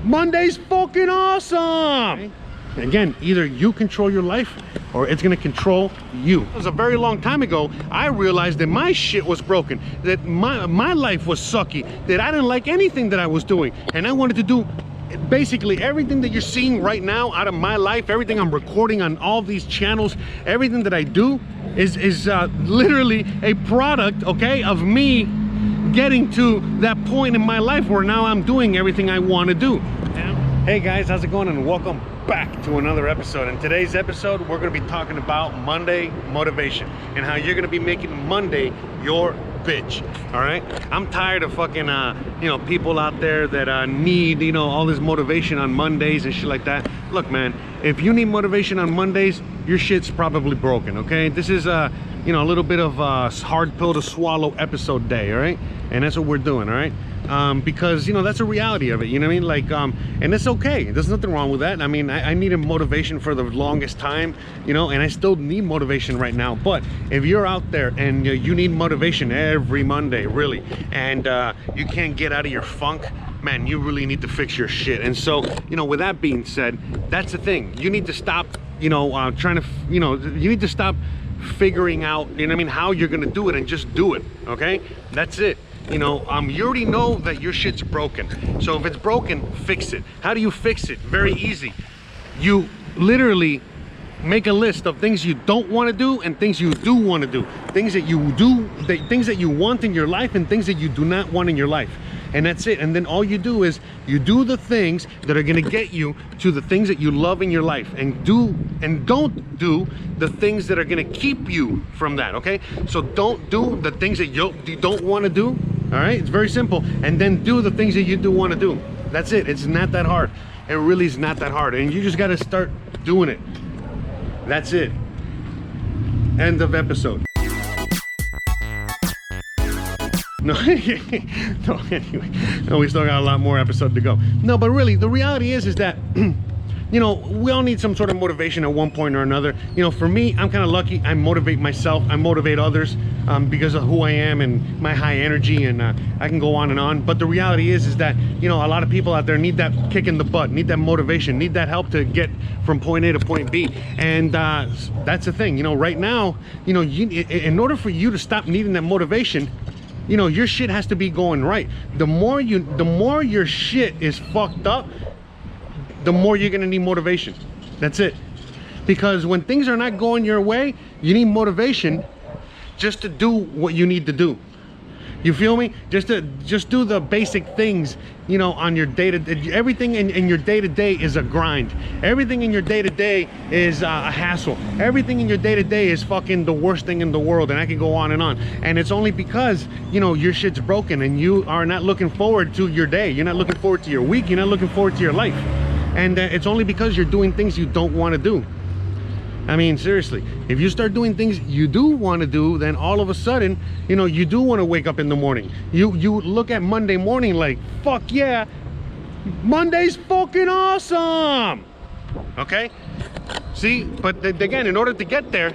Monday's fucking awesome. Again, either you control your life or it's gonna control you. It was a very long time ago, I realized that my shit was broken, that my life was sucky, that I didn't like anything that I was doing, and I wanted to do basically everything that you're seeing right now out of my life, everything I'm recording on all these channels, everything that I do is literally a product, okay, of me getting to that point in my life where now I'm doing everything I want to do. Hey guys, how's it going, and welcome back to another episode. In today's episode, we're going to be talking about Monday motivation and how you're going to be making Monday your bitch. All right, I'm tired of fucking you know, people out there that need, you know, all this motivation on Mondays and shit like that. Look, man, if you need motivation on Mondays, your shit's probably broken. Okay, this is you know, a little bit of a hard pill to swallow episode day. All right, and that's what we're doing. All right, because, you know, that's a reality of it, you know what I mean? Like, and it's okay, there's nothing wrong with that. I mean, I needed motivation for the longest time, you know, and I still need motivation right now. But if you're out there and you need motivation every Monday, really, and you can't get out of your funk, man, you really need to fix your shit. And so, you know, with that being said, that's the thing. You need to stop, you know, trying to, you know, you need to stop figuring out, you know what I mean, how you're gonna do it, and just do it. Okay, that's it. You know, you already know that your shit's broken. So if it's broken, fix it. How do you fix it? Very easy. You literally make a list of things you don't want to do and things you do want to do. Things that you do, things that you want in your life, and things that you do not want in your life. And that's it. And then all you do is you do the things that are going to get you to the things that you love in your life, and don't do the things that are going to keep you from that. Okay, so don't do the things that you don't want to do. All right, it's very simple. And then do the things that you do want to do. That's it. It's not that hard. It really is not that hard, and you just got to start doing it. That's it. End of episode. No, no, anyway, no, we still got a lot more episode to go. No, but really, the reality is that, you know, we all need some sort of motivation at one point or another. You know, for me, I'm kind of lucky. I motivate myself, I motivate others because of who I am and my high energy, and I can go on and on. But the reality is that, you know, a lot of people out there need that kick in the butt, need that motivation, need that help to get from point A to point B. And that's the thing, you know, right now, you know, in order for you to stop needing that motivation, you know, your shit has to be going right. The more your shit is fucked up, the more you're gonna need motivation. That's it. Because when things are not going your way, you need motivation just to do what you need to do. You feel me? Just do the basic things, you know, on your day-to-day. Everything in your day-to-day is a grind. Everything in your day-to-day is a hassle. Everything in your day-to-day is fucking the worst thing in the world, and I can go on and on. And it's only because, you know, your shit's broken and you are not looking forward to your day. You're not looking forward to your week. You're not looking forward to your life. And it's only because you're doing things you don't want to do. I mean, seriously, if you start doing things you do want to do, then all of a sudden, you know, you do want to wake up in the morning. You look at Monday morning like, fuck yeah, Monday's fucking awesome. Okay? See, but again, in order to get there,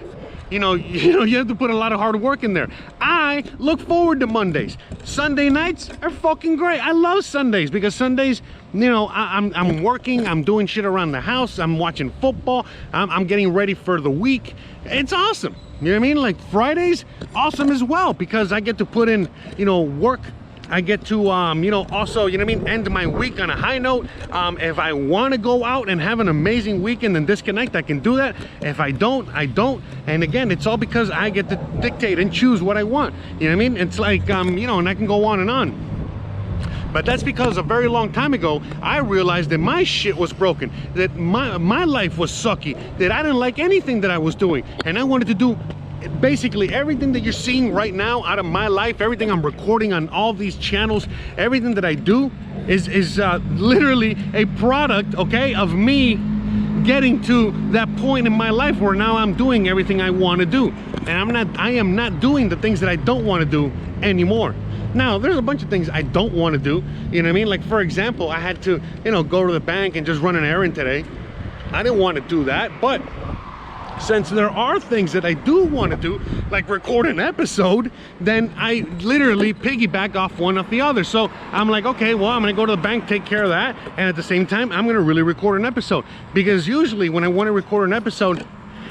you know, you have to put a lot of hard work in there. I look forward to Mondays. Sunday nights are fucking great. I love Sundays because Sundays, you know, I'm working, I'm doing shit around the house, I'm watching football, I'm getting ready for the week. It's awesome. You know what I mean? Like Fridays, awesome as well, because I get to put in, you know, work. I get to, you know, also, you know what I mean, end my week on a high note. If I want to go out and have an amazing weekend and disconnect, I can do that. If I don't, I don't. And again, it's all because I get to dictate and choose what I want. You know what I mean? It's like, you know, and I can go on and on. But that's because a very long time ago, I realized that my shit was broken, that my life was sucky, that I didn't like anything that I was doing, and I wanted to do basically everything that you're seeing right now out of my life, everything I'm recording on all these channels, everything that I do is literally a product, okay, of me getting to that point in my life where now I'm doing everything I want to do, and I am not doing the things that I don't want to do anymore. Now, there's a bunch of things I don't want to do, you know what I mean? Like, for example, I had to, you know, go to the bank and just run an errand today. I didn't want to do that, but since there are things that I do want to do, like record an episode, then I literally piggyback off one of the other. So I'm like, okay, well, I'm gonna go to the bank, take care of that, and at the same time I'm gonna really record an episode. Because usually when I want to record an episode,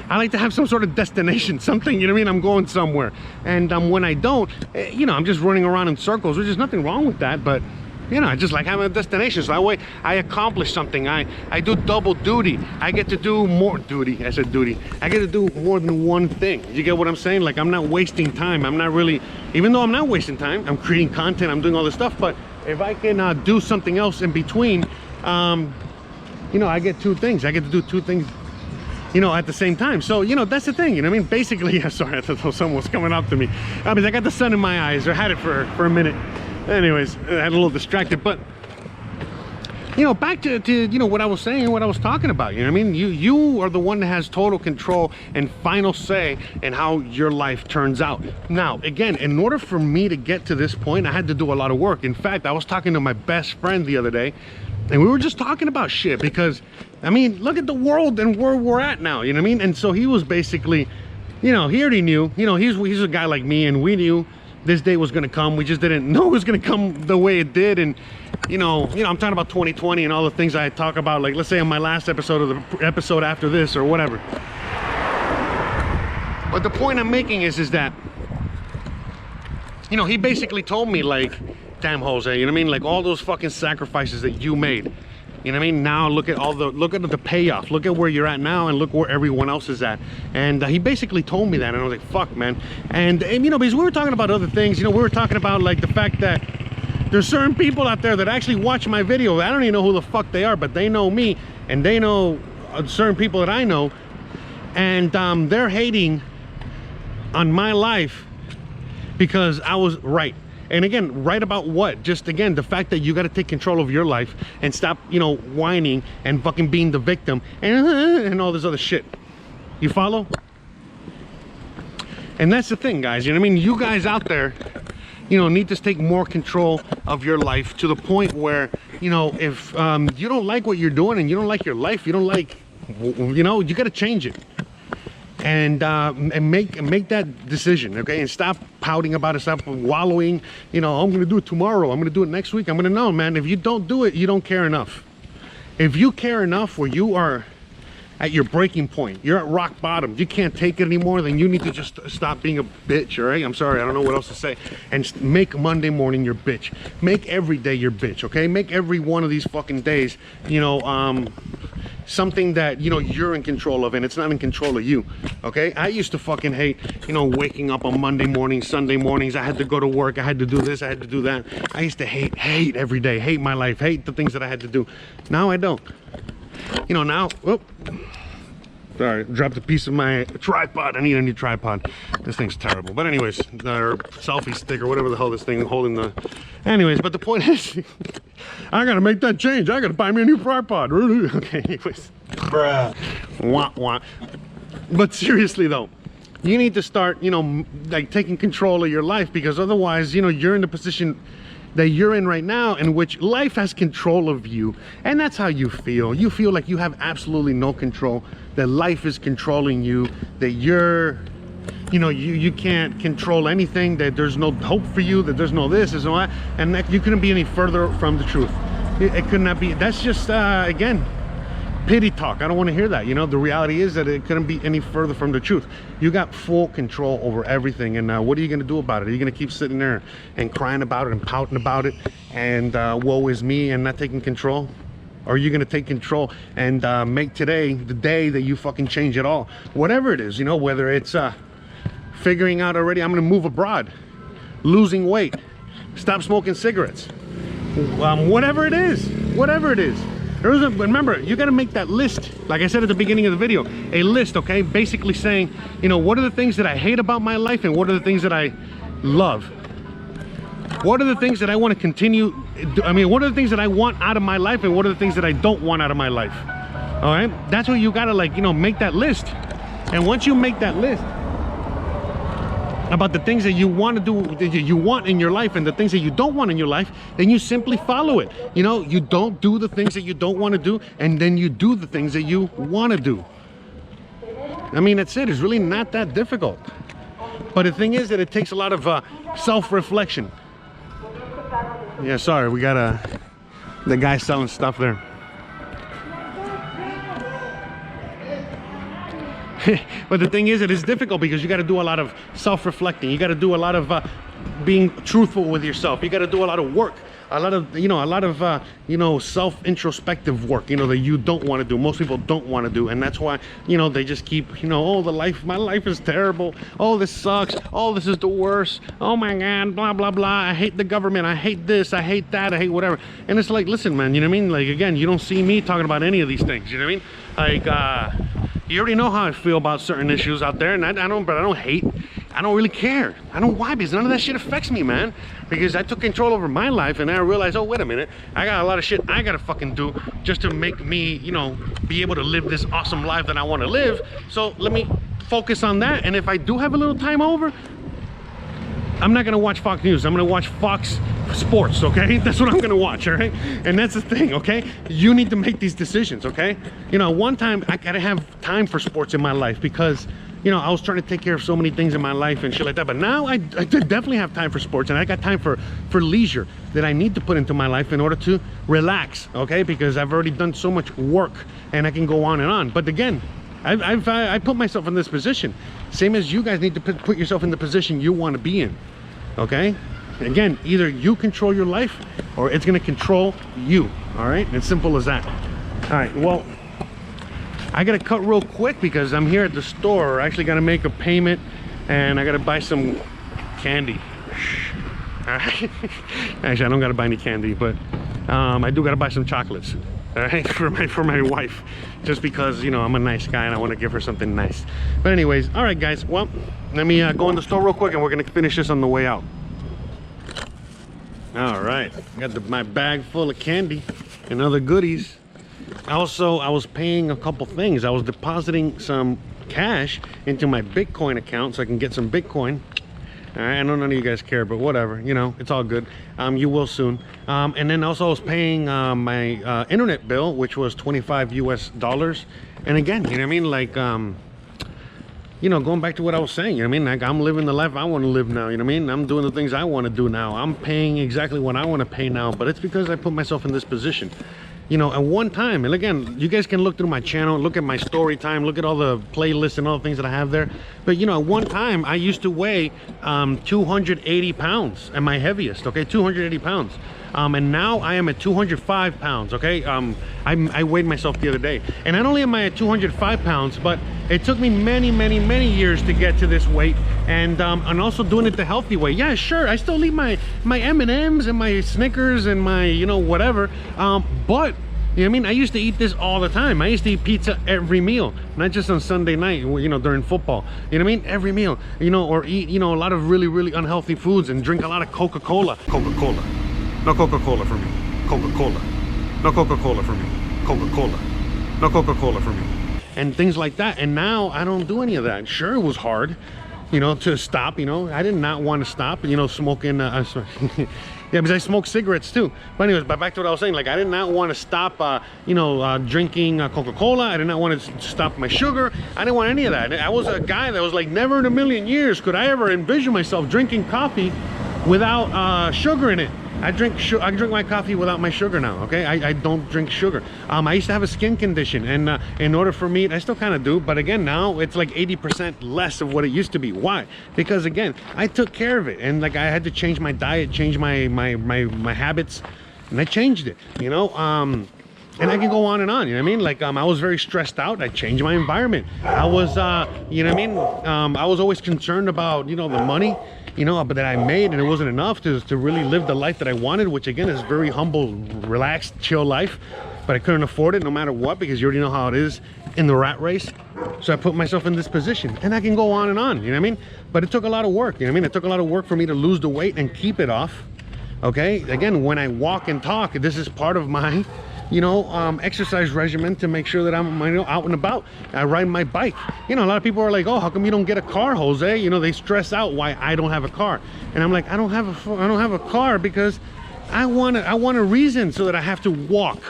I like to have some sort of destination, something, you know what I mean? I'm going somewhere. And when I don't, you know, I'm just running around in circles, which is nothing wrong with that, but you know, I just like having a destination. So that way I accomplish something. I do double duty. I get to do more duty. I said duty. I get to do more than one thing. You get what I'm saying? Like, I'm not wasting time. I'm not really, even though I'm not wasting time, I'm creating content, I'm doing all this stuff. But if I can do something else in between, you know, I get two things. I get to do two things, you know, at the same time. So, you know, that's the thing, you know what I mean? Basically, yeah, sorry, I thought someone was coming up to me. I mean, I got the sun in my eyes, or had it for a minute. Anyways, I had a little distracted, but you know, back to you know what I was saying, what I was talking about. You know what I mean? You are the one that has total control and final say in how your life turns out. Now, again, in order for me to get to this point, I had to do a lot of work. In fact, I was talking to my best friend the other day, and we were just talking about shit because, I mean, look at the world and where we're at now. You know what I mean? And so he was basically, you know, he already knew. You know, he's a guy like me, and we knew this day was gonna come. We just didn't know it was gonna come the way it did. And you know, I'm talking about 2020 and all the things I talk about, like let's say on my last episode or the episode after this or whatever. But the point I'm making is that, you know, he basically told me, like, damn, Jose, you know what I mean? Like, all those fucking sacrifices that you made, you know what I mean? Now look at the payoff. Look at where you're at now, and look where everyone else is at. And he basically told me that, and I was like, fuck, man. And you know, because we were talking about other things. You know, we were talking about like the fact that there's certain people out there that actually watch my video. I don't even know who the fuck they are, but they know me, and they know certain people that I know, and they're hating on my life because I was right. And again, right about what? Just again, the fact that you got to take control of your life and stop, you know, whining and fucking being the victim and all this other shit. You follow? And that's the thing, guys. You know what I mean? You guys out there, you know, need to take more control of your life to the point where, you know, if you don't like what you're doing and you don't like your life, you don't like, you know, you got to change it. And make that decision, okay? And stop pouting about it, stop wallowing, you know, I'm gonna do it tomorrow, I'm gonna do it next week. I'm gonna know, man, if you don't do it, you don't care enough. If you care enough where you are at your breaking point, you're at rock bottom, you can't take it anymore, then you need to just stop being a bitch, all right? I'm sorry, I don't know what else to say. And make Monday morning your bitch. Make every day your bitch, okay? Make every one of these fucking days, you know, something that, you know, you're in control of, and it's not in control of you, okay? I used to fucking hate, you know, waking up on Monday mornings, Sunday mornings. I had to go to work, I had to do this, I had to do that. I used to hate every day, hate my life, hate the things that I had to do. Now I don't. You know, now, whoop, sorry, dropped a piece of my tripod. I need a new tripod. This thing's terrible. But anyways, the selfie stick or whatever the hell this thing holding the, anyways, but the point is, I gotta make that change. I gotta buy me a new tripod. Okay, anyways. Bruh. Wah, wah. But seriously though, you need to start, you know, like taking control of your life, because otherwise, you know, you're in the position that you're in right now, in which life has control of you, and that's how you feel. You feel like you have absolutely no control, that life is controlling you, that you're, you know, you can't control anything, that there's no hope for you, that there's no this, there's no that, and that you couldn't be any further from the truth. It could not be. That's just again, pity talk. I don't want to hear that. You know, the reality is that it couldn't be any further from the truth. You got full control over everything, and what are you going to do about it? Are you going to keep sitting there and crying about it and pouting about it and woe is me and not taking control? Or are you going to take control and make today the day that you fucking change it all? Whatever it is, you know, whether it's figuring out already, I'm going to move abroad, losing weight, stop smoking cigarettes, whatever it is, whatever it is. Remember, you got to make that list, like I said at the beginning of the video, a list, okay? Basically saying, you know, what are the things that I hate about my life and what are the things that I love? What are the things that I want to continue? I mean, what are the things that I want out of my life and what are the things that I don't want out of my life? All right? That's what you got to, like, you know, make that list. And once you make that list about the things that you want to do, that you want in your life, and the things that you don't want in your life, then you simply follow it. You know, you don't do the things that you don't want to do, and then you do the things that you want to do. I mean, that's it. It's really not that difficult. But the thing is that it takes a lot of self-reflection. Yeah, sorry, we got the guy selling stuff there. But the thing is, it is difficult because you got to do a lot of self-reflecting. You got to do a lot of being truthful with yourself. You got to do a lot of work, a lot of self-introspective work, that you don't want to do. Most people don't want to do, and that's why, they just keep, oh, my life is terrible. Oh, this sucks. Oh, this is the worst. Oh my God, blah blah blah. I hate the government. I hate this. I hate that. I hate whatever. And it's like, listen, man. You know what I mean? Like, again, you don't see me talking about any of these things. You know what I mean? Like, you already know how I feel about certain issues out there, and I don't hate. I don't really care. I don't why, because none of that shit affects me, man. Because I took control over my life, and I realized, oh, wait a minute, I got a lot of shit I gotta fucking do just to make me, be able to live this awesome life that I want to live. So let me focus on that. And if I do have a little time over, I'm not gonna watch Fox News. I'm gonna watch Fox Sports, okay? That's what I'm gonna watch, all right? And that's the thing, okay? You need to make these decisions, okay? One time I gotta have time for sports in my life because, I was trying to take care of so many things in my life and shit like that. But now I definitely have time for sports, and I got time for leisure that I need to put into my life in order to relax, okay? Because I've already done so much work, and I can go on and on. But again, I put myself in this position, same as you guys need to put yourself in the position you want to be in, okay? Again, either you control your life or it's going to control you, all right? It's simple as that. All right, well, I gotta cut real quick because I'm here at the store. I actually gotta make a payment, and I gotta buy some candy. All right. Actually, I don't gotta buy any candy, but I do gotta buy some chocolates, all right, for my wife, just because I'm a nice guy and I want to give her something nice. But anyways, all right, guys. Well, let me go in the store real quick, and we're gonna finish this on the way out. All right, I got my bag full of candy and other goodies. Also, I was paying a couple things. I was depositing some cash into my Bitcoin account so I can get some Bitcoin. All right, I know none of you guys care, but whatever, it's all good. You will soon. And then also I was paying my internet bill, which was $25 US. And again, you know what I mean? Like, going back to what I was saying, like, I'm living the life I want to live now, I'm doing the things I want to do now. I'm paying exactly what I want to pay now, but it's because I put myself in this position. At one time, and again, you guys can look through my channel, look at my story time, look at all the playlists and all the things that I have there. But at one time I used to weigh 280 pounds at my heaviest, okay, 280 pounds. And now I am at 205 pounds, okay? I weighed myself the other day, and not only am I at 205 pounds, but it took me many years to get to this weight, and also doing it the healthy way. Yeah, sure, I still eat my M&Ms and my Snickers and my whatever, but I used to eat this all the time. I used to eat pizza every meal, not just on Sunday night, during football. Every meal, or eat, a lot of really unhealthy foods, and drink a lot of Coca-Cola. Coca-Cola. No Coca-Cola for me. Coca-Cola. No Coca-Cola for me. Coca-Cola. No Coca-Cola for me. And things like that. And now I don't do any of that. Sure, it was hard, to stop. I did not want to stop, smoking. Yeah, because I smoke cigarettes too. But anyways, back to what I was saying. Like, I did not want to stop, drinking Coca-Cola. I did not want to stop my sugar. I didn't want any of that. I was a guy that was like, never in a million years could I ever envision myself drinking coffee without sugar in it. I drink my coffee without my sugar now, okay? I don't drink sugar. I used to have a skin condition, and in order for me, I still kind of do, but again, now it's like 80% less of what it used to be. Why? Because again, I took care of it, and like, I had to change my diet, change my habits, and I changed it, and I can go on and on, Like, I was very stressed out. I changed my environment. I was, I was always concerned about, the money, but that I made, and it wasn't enough to really live the life that I wanted, which again is very humble, relaxed, chill life. But I couldn't afford it no matter what, because you already know how it is in the rat race. So I put myself in this position, and I can go on and on, But it took a lot of work, It took a lot of work for me to lose the weight and keep it off, okay? Again, when I walk and talk, this is part of my exercise regimen to make sure that I'm out and about. I ride my bike. A lot of people are like, oh, how come you don't get a car, Jose? They stress out why I don't have a car. And I'm like, I don't have a car because I want a reason so that I have to walk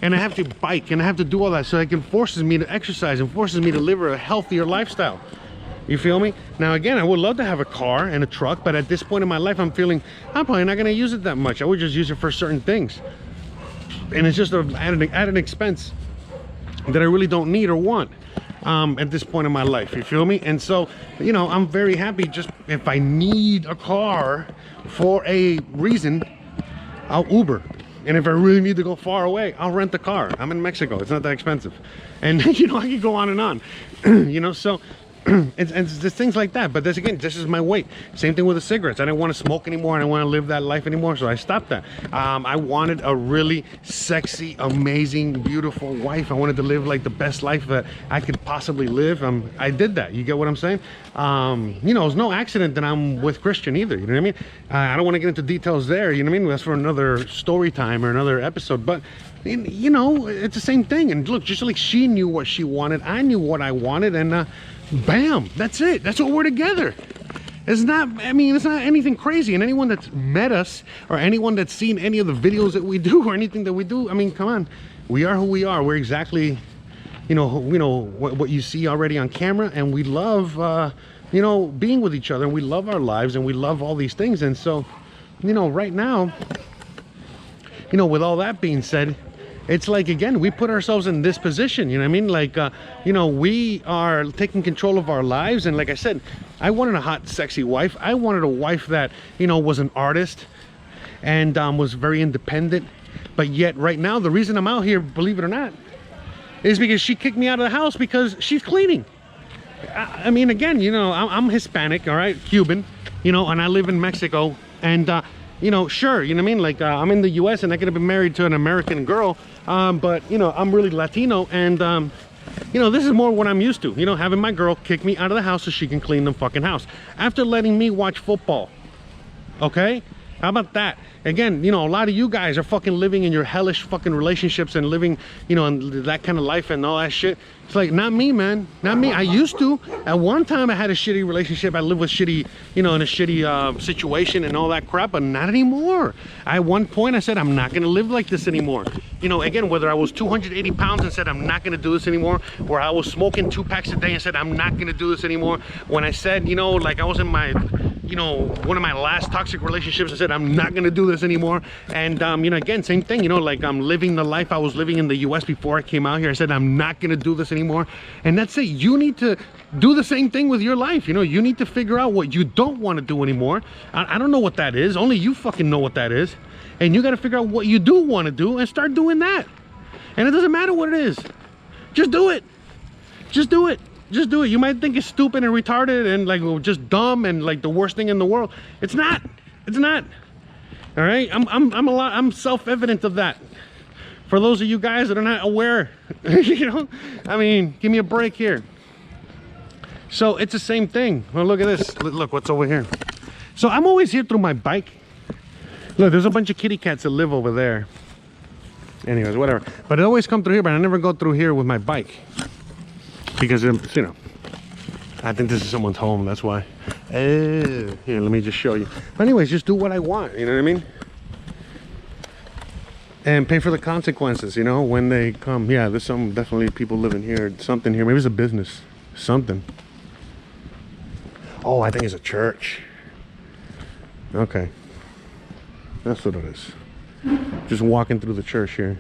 and I have to bike and I have to do all that, so it forces me to exercise and forces me to live a healthier lifestyle. You feel me? Now again, I would love to have a car and a truck, but at this point in my life, I'm feeling I'm probably not going to use it that much. I would just use it for certain things, and it's just an added expense that I really don't need or want at this point in my life. You feel me? And so, you know, I'm very happy. Just if I need a car for a reason, I'll Uber. And if I really need to go far away, I'll rent the car. I'm in Mexico. It's not that expensive. And you know, I can go on and on. You know, so it's just things like that. But this, again, this is my weight. Same thing with the cigarettes. I didn't want to smoke anymore. I didn't want to live that life anymore, so I stopped that. I wanted a really sexy, amazing, beautiful wife. I wanted to live like the best life that I could possibly live. I did that. You get what I'm saying? You know, it's no accident that I'm with Christian either. You know what I mean? I don't want to get into details there. You know what I mean? That's for another story time or another episode. But you know, it's the same thing. And look, just like she knew what she wanted, I knew what I wanted, and bam, that's it. That's what we're together. It's not, I mean, it's not anything crazy. And anyone that's met us or anyone that's seen any of the videos that we do or anything that we do, I mean, come on, we are who we are. We're exactly, you know what you see already on camera, and we love you know, being with each other, and we love our lives, and we love all these things. And so, you know, right now, you know, with all that being said, it's like, again, we put ourselves in this position, you know what I mean? Like, you know, we are taking control of our lives. And like I said, I wanted a hot, sexy wife. I wanted a wife that, you know, was an artist and was very independent. But yet right now, the reason I'm out here, believe it or not, is because she kicked me out of the house because she's cleaning. I mean, again, you know, I'm Hispanic, all right, Cuban, you know, and I live in Mexico. And you know, sure, you know what I mean? Like, I'm in the US and I could have been married to an American girl, but, you know, I'm really Latino, and, you know, this is more what I'm used to. You know, having my girl kick me out of the house so she can clean the fucking house. After letting me watch football, okay? How about that? Again, you know, a lot of you guys are fucking living in your hellish fucking relationships and living, you know, in that kind of life and all that shit. It's like, not me, man. Not me. I used to. At one time, I had a shitty relationship. I lived with shitty, you know, in a shitty situation and all that crap, but not anymore. At one point, I said, I'm not going to live like this anymore. You know, again, whether I was 280 pounds and said, I'm not going to do this anymore, or I was smoking 2 packs a day and said, I'm not going to do this anymore. When I said, you know, like I was in my, you know, one of my last toxic relationships, I said, I'm not going to do this anymore. And, you know, again, same thing, you know, like I'm living the life I was living in the US before I came out here. I said, I'm not going to do this anymore. And that's it. You need to do the same thing with your life. You know, you need to figure out what you don't want to do anymore. I don't know what that is. Only you fucking know what that is. And you got to figure out what you do want to do and start doing that. And it doesn't matter what it is. Just do it. Just do it. Just do it. You might think it's stupid and retarded and like just dumb and like the worst thing in the world. It's not. It's not. All right. I'm self-evident of that. For those of you guys that are not aware, you know, I mean, give me a break here. So it's the same thing. Well, look at this. Look what's over here. So I'm always here through my bike. Look, there's a bunch of kitty cats that live over there. Anyways, whatever. But I always come through here, but I never go through here with my bike. Because, you know, I think this is someone's home, that's why. Here, let me just show you. But anyways, just do what I want, you know what I mean? And pay for the consequences, you know, when they come. Yeah, there's some definitely people living here, something here. Maybe it's a business, something. Oh, I think it's a church. Okay. That's what it is. Just walking through the church here.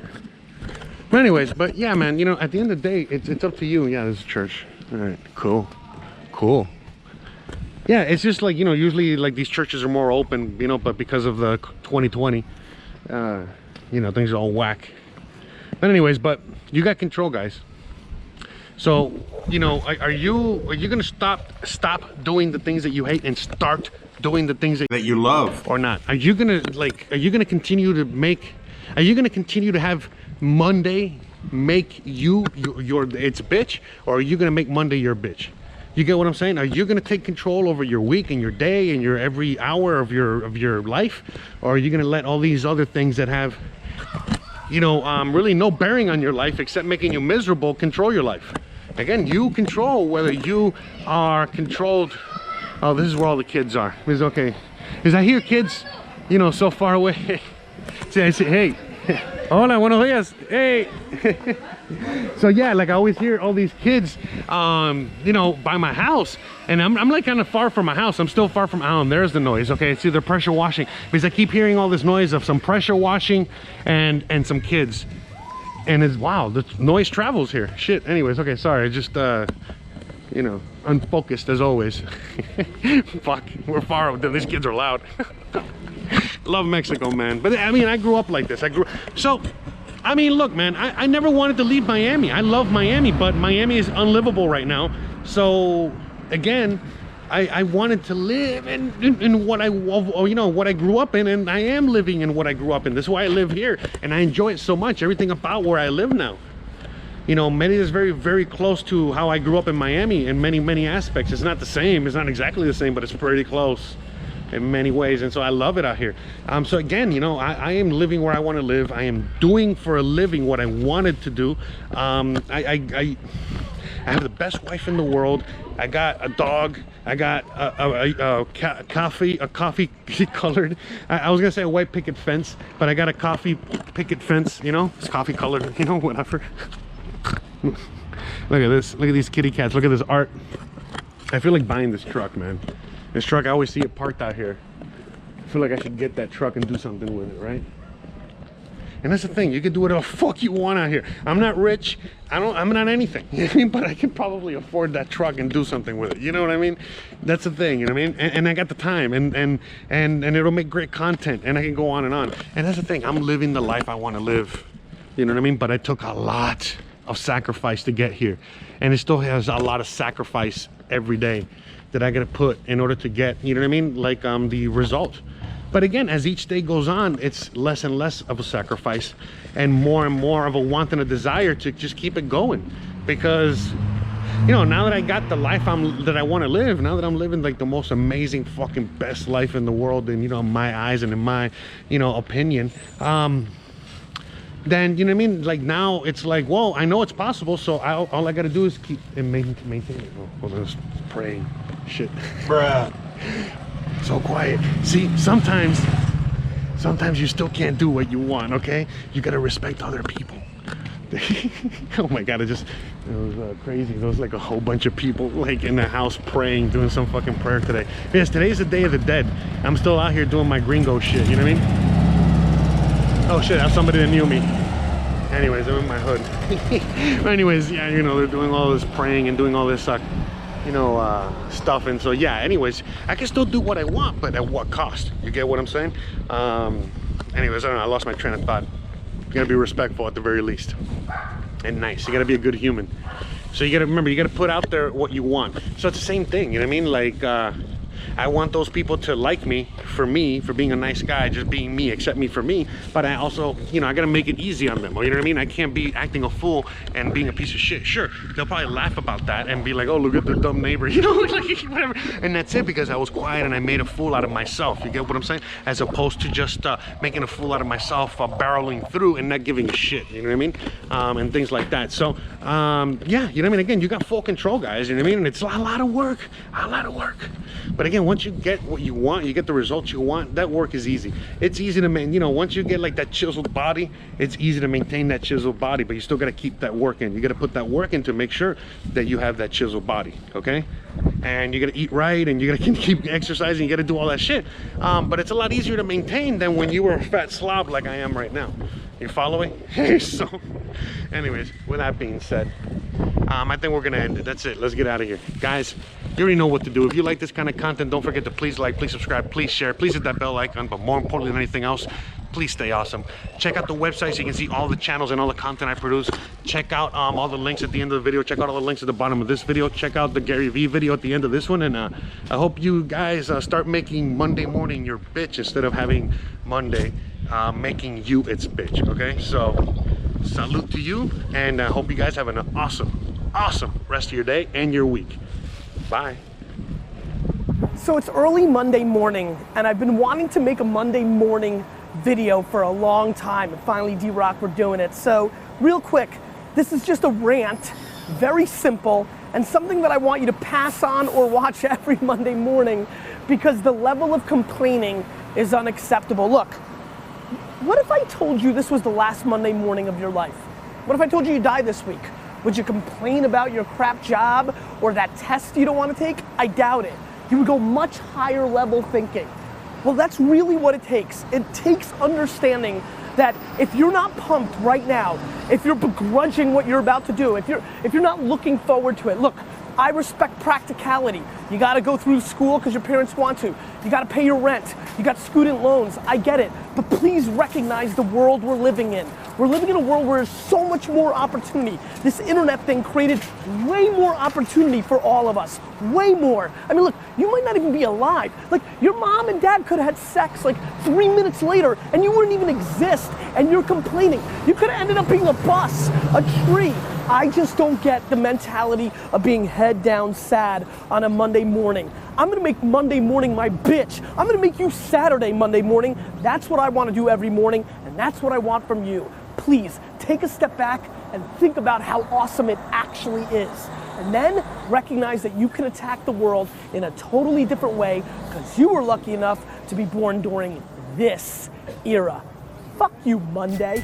But anyways, but yeah, man, you know, at the end of the day, it's up to you. Yeah, there's a church. All right, cool. Cool. Yeah, it's just like, you know, usually like these churches are more open, you know, but because of the 2020, you know, things are all whack. But anyways, but you got control, guys. So, you know, are you gonna stop doing the things that you hate and start doing the things that you love, or not? Are you gonna continue to make, are you gonna continue to have Monday make you your its bitch, or are you gonna make Monday your bitch? You get what I'm saying? Are you gonna take control over your week and your day and your every hour of your life, or are you gonna let all these other things that have, you know, really no bearing on your life except making you miserable control your life? Again, you control whether you are controlled. Oh, this is where all the kids are. It's okay. Because I hear kids, you know, so far away. Hey. Hola, buenos días. Hey. So yeah, like I always hear all these kids, you know, by my house, and I'm like kind of far from my house. I'm still far from home. There's the noise. Okay, it's either pressure washing, because I keep hearing all this noise of some pressure washing and some kids, and it's wow, the noise travels here. Shit. Anyways, okay, sorry. I just you know, unfocused as always. Fuck, we're far. These kids are loud. Love Mexico, man. But I mean, I grew up like this. So I mean, look, man, I never wanted to leave Miami. I love Miami, but Miami is unlivable right now. So again, I wanted to live in what you know, what I grew up in, and I am living in what I grew up in. This is why I live here, and I enjoy it so much. Everything about where I live now. You know, Mérida is very, very close to how I grew up in Miami in many, many aspects. It's not the same. It's not exactly the same, but it's pretty close in many ways, and so I love it out here. So again, you know, I am living where I want to live. I am doing for a living what I wanted to do. I have the best wife in the world. I got a dog. I got a coffee colored. I was gonna say a white picket fence, but I got a coffee picket fence. You know, it's coffee colored. You know, whatever. Look at this. Look at these kitty cats. Look at this art. I feel like buying this truck, man. This truck, I always see it parked out here. I feel like I should get that truck and do something with it, right? And that's the thing, you can do whatever the fuck you want out here. I'm not rich, I'm not anything, you know what I mean? But I can probably afford that truck and do something with it, you know what I mean? That's the thing, you know what I mean? And I got the time, and it'll make great content, and I can go on. And that's the thing, I'm living the life I want to live, you know what I mean? But I took a lot of sacrifice to get here, and it still has a lot of sacrifice every day that I gotta put in order to get, you know what I mean, like the result. But again, as each day goes on, it's less and less of a sacrifice and more of a want and a desire to just keep it going. Because, you know, now that I got the life that I want to live, now that I'm living like the most amazing fucking best life in the world, in, you know, in my eyes and in my, you know, opinion, then, you know what I mean, like now it's like, whoa, I know it's possible, so all I gotta do is keep and maintain it. Oh, hold on, praying. Shit. Bruh. So quiet. See, sometimes you still can't do what you want, okay? You gotta respect other people. Oh my god, it was crazy. There was like a whole bunch of people like in the house praying, doing some fucking prayer today. Yes, today's the Day of the Dead. I'm still out here doing my gringo shit, you know what I mean? Oh shit, that's somebody that knew me. Anyways, I'm in my hood. Anyways, yeah, you know, they're doing all this praying and doing all this you know, stuff, and so yeah, anyways, I can still do what I want, but at what cost? You get what I'm saying? Anyways, I don't know, I lost my train of thought. You gotta be respectful at the very least, and nice. You gotta be a good human. So you gotta remember, you gotta put out there what you want. So it's the same thing, you know what I mean? Like I want those people to like me for being a nice guy, just being me, accept me for me. But I also, you know, I gotta make it easy on them. You know what I mean? I can't be acting a fool and being a piece of shit. Sure, they'll probably laugh about that and be like, oh, look at the dumb neighbor, you know, like whatever. And that's it, because I was quiet and I made a fool out of myself. You get what I'm saying? As opposed to just making a fool out of myself, barreling through and not giving a shit. You know what I mean? And things like that. So yeah, you know what I mean? Again, you got full control, guys. You know what I mean? And it's a lot of work, But again, once you get what you want, you get the results you want, that work is easy. It's easy to maintain, you know, once you get like that chiseled body, it's easy to maintain that chiseled body, but you still got to keep that work in. You got to put that work in to make sure that you have that chiseled body, okay? And you got to eat right, and you got to keep exercising, you got to do all that shit. But it's a lot easier to maintain than when you were a fat slob like I am right now. You following? So anyways, with that being said, I think we're gonna end it. That's it. Let's get out of here, guys. You already know what to do. If you like this kind of content, don't forget to please like, please subscribe, please share, please hit that bell icon, but more importantly than anything else, please stay awesome. Check out the website so you can see all the channels and all the content I produce. Check out all the links at the end of the video. Check out all the links at the bottom of this video. Check out the Gary Vee video at the end of this one. And I hope you guys start making Monday morning your bitch instead of having Monday making you its bitch, okay? So salute to you, and I hope you guys have an awesome rest of your day and your week. Bye. So it's early Monday morning, and I've been wanting to make a Monday morning video for a long time, and finally D-Rock, we're doing it. So real quick, this is just a rant, very simple, and something that I want you to pass on or watch every Monday morning, because the level of complaining is unacceptable. Look, what if I told you this was the last Monday morning of your life? What if I told you you die this week? Would you complain about your crap job or that test you don't want to take? I doubt it. You would go much higher level thinking. Well, that's really what it takes. It takes understanding that if you're not pumped right now, if you're begrudging what you're about to do, if you're not looking forward to it, look, I respect practicality. You gotta go through school because your parents want to. You gotta pay your rent. You got student loans. I get it. But please recognize the world we're living in. We're living in a world where there's so much more opportunity. This internet thing created way more opportunity for all of us. Way more. I mean, look, you might not even be alive. Like, your mom and dad could have had sex like 3 minutes later and you wouldn't even exist and you're complaining. You could have ended up being a bus, a tree. I just don't get the mentality of being head down sad on a Monday morning. I'm gonna make Monday morning my bitch. I'm gonna make you Saturday Monday morning. That's what I wanna do every morning, and that's what I want from you. Please, take a step back and think about how awesome it actually is. And then recognize that you can attack the world in a totally different way because you were lucky enough to be born during this era. Fuck you, Monday.